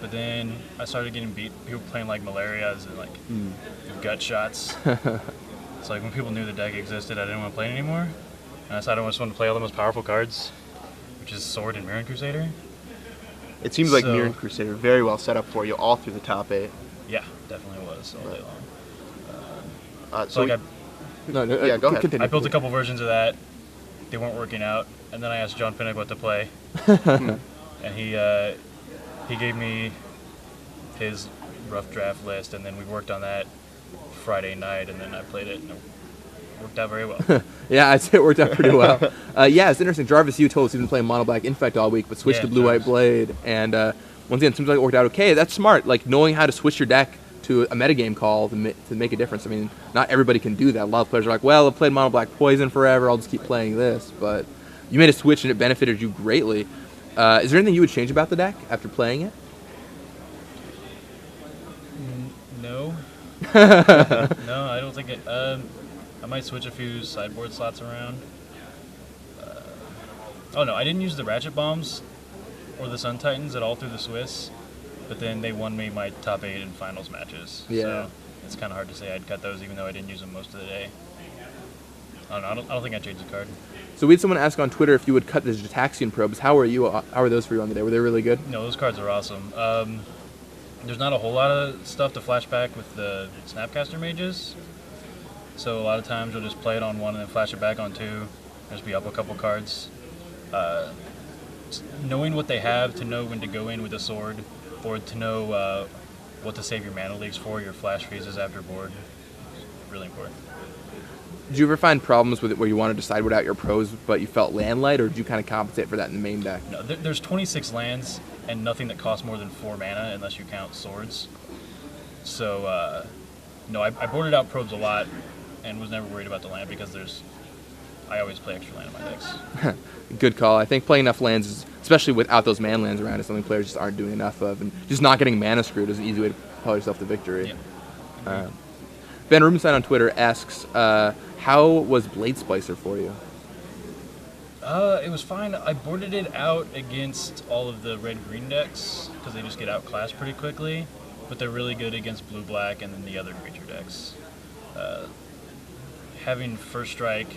But then I started getting beat. People playing like malarias and like gut shots. So like when people knew the deck existed, I didn't want to play it anymore. And I decided I just wanted to play all the most powerful cards, which is Sword and Mirran Crusader. It seems like Mirran Crusader very well set up for you all through the top 8. Yeah, definitely was all day long. So like go ahead. I built a couple versions of that. They weren't working out, and then I asked John Pinnock what to play, and he gave me his rough draft list, and then we worked on that Friday night, and then I played it, and it worked out very well. Yeah, I'd say it worked out pretty well. Yeah, it's interesting. Jarvis, you told us you've been playing Mono Black Infect all week, but switched to Blue White Blade, and once again, it seems like it worked out okay. That's smart, like knowing how to switch your deck to a metagame call to make a difference. I mean, not everybody can do that. A lot of players are like, well, I've played Mono Black Poison forever, I'll just keep playing this. But you made a switch and it benefited you greatly. Is there anything you would change about the deck after playing it? No. No, I don't think it. I might switch a few sideboard slots around. Oh no, I didn't use the Ratchet Bombs or the Sun Titans at all through the Swiss. But then they won me my top 8 in finals matches. Yeah. So it's kind of hard to say I'd cut those even though I didn't use them most of the day. I don't know. I don't think I'd change the card. So we had someone ask on Twitter if you would cut the Jataxian probes. How were those for you on the day? Were they really good? No, those cards are awesome. There's not a whole lot of stuff to flash back with the Snapcaster mages. So a lot of times you'll just play it on 1 and then flash it back on 2. Just be up a couple cards. Knowing what they have to know when to go in with a sword, or to know what to save your mana leaks for, your flash freezes after board. Really important. Did you ever find problems with it where you wanted to sideboard out your pros, but you felt land light, or did you kind of compensate for that in the main deck? No, there's 26 lands and nothing that costs more than 4 mana unless you count swords. So, no, I boarded out probes a lot and was never worried about the land because I always play extra land in my decks. Good call. I think playing enough lands, especially without those man lands around, is something players just aren't doing enough of. And just not getting mana screwed is an easy way to propel yourself to victory. Yeah. Ben Rubenstein on Twitter asks, how was Blade Splicer for you? It was fine. I boarded it out against all of the red-green decks because they just get outclassed pretty quickly. But they're really good against blue-black and then the other creature decks. Having First Strike,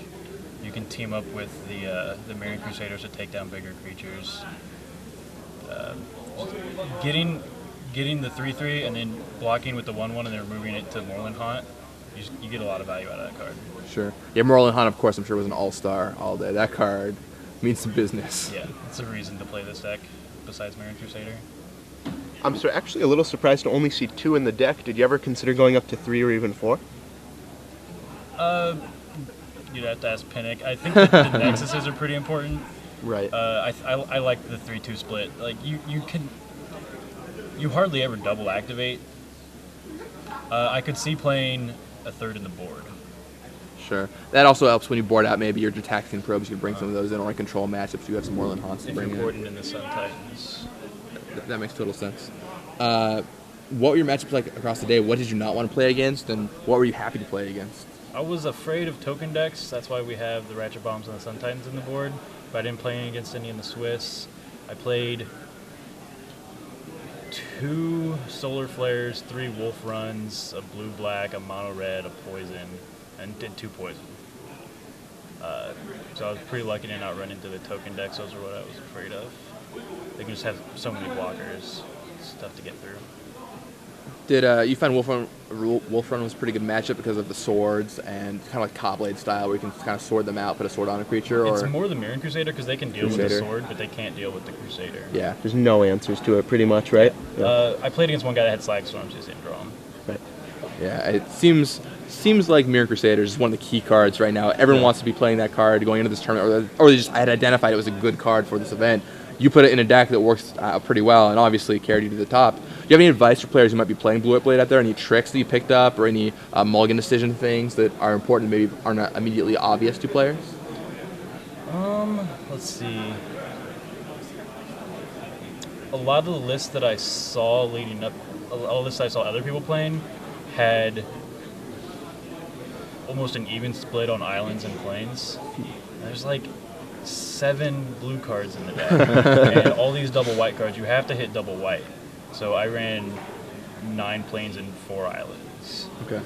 you can team up with the Mirran Crusaders to take down bigger creatures. Getting the 3/3 and then blocking with the 1/1 and then removing it to Moreland Haunt, you get a lot of value out of that card. Sure. Yeah, Moreland Haunt, of course, I'm sure was an all-star all day. That card means some business. Yeah, it's a reason to play this deck besides Mirran Crusader. I'm actually a little surprised to only see 2 in the deck. Did you ever consider going up to 3 or even 4? You'd have to ask Pinnock. I think that the Nexuses are pretty important. Right. I like the 3-2 split. Like you hardly ever double activate. I could see playing a third in the board. Sure. That also helps when you board out maybe your Jataxian probes. You can bring some of those in, or control matchups. You have some Moreland Haunts to bring in. If you're important in the Sun Titans. That makes total sense. What were your matchups like across the day? What did you not want to play against, and what were you happy to play against? I was afraid of token decks. That's why we have the Ratchet Bombs and the Sun Titans in the board. But I didn't play against any in the Swiss. I played 2 Solar Flares, 3 Wolf Runs, a Blue-Black, a Mono Red, a Poison, and did 2 Poison. So I was pretty lucky to not run into the token decks. Those are what I was afraid of. They can just have so many blockers. It's tough to get through. Did you find Wolf Run was a pretty good matchup because of the swords and kind of like Cobblade style where you can kind of sword them out, put a sword on a creature? Or it's more the Mirran Crusader because they can deal with the sword, but they can't deal with the Crusader. Yeah. There's no answers to it pretty much, right? Yeah. I played against one guy that had Slag Storms, just didn't draw him. Right. Yeah, it seems like Mirran Crusaders is one of the key cards right now. Everyone wants to be playing that card going into this tournament, or they just had identified it was a good card for this event. You put it in a deck that works pretty well and obviously carried you to the top. Do you have any advice for players who might be playing Blue White Blade out there? Any tricks that you picked up or any mulligan decision things that are important and maybe are not immediately obvious to players? Let's see. A lot of the lists that I saw leading up, all the lists I saw other people playing had almost an even split on islands and plains. There's like 7 blue cards in the deck, and all these double white cards. You have to hit double white. So I ran 9 planes and 4 islands. Okay.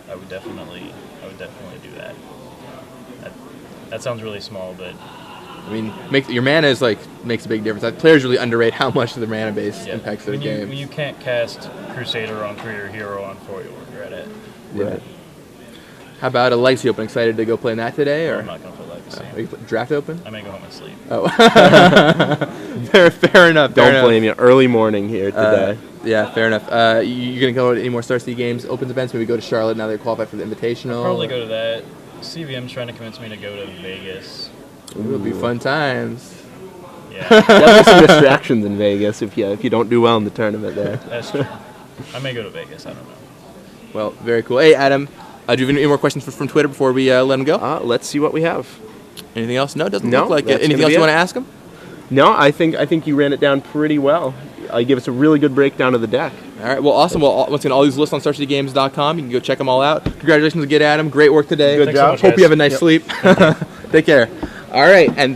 I would definitely do that. That sounds really small, but I mean, your mana makes a big difference. Players really underrate how much the mana base yeah. impacts their when game. you can't cast Crusader on 3 or Hero on 4, you'll regret it. Right. How about a Legacy Open? Excited to go play in that today, or I'm not gonna play Legacy. Are you Draft Open? I may go home and sleep. Oh, fair enough. Don't blame you. Early morning here today. Yeah, fair enough. You gonna go to any more Star City Games Opens events? Maybe go to Charlotte now they're qualified for the Invitational. Probably go to that. CVM's trying to convince me to go to Vegas. It will be fun times. Yeah, Definitely some distractions in Vegas if you don't do well in the tournament there. that's true. I may go to Vegas. I don't know. Well, very cool. Hey, Adam, do you have any more questions from Twitter before we let him go? Let's see what we have. Anything else? No, doesn't No, look like it. that's Anything gonna else be you it. want to ask him? No, I think you ran it down pretty well. You gave us a really good breakdown of the deck. All right, well, awesome. Well, once again, all these lists on StarCityGames.com. You can go check them all out. Congratulations again, Adam. Great work today. Good Thanks job. so much, Hope guys. you have a nice sleep. Take care. All right, and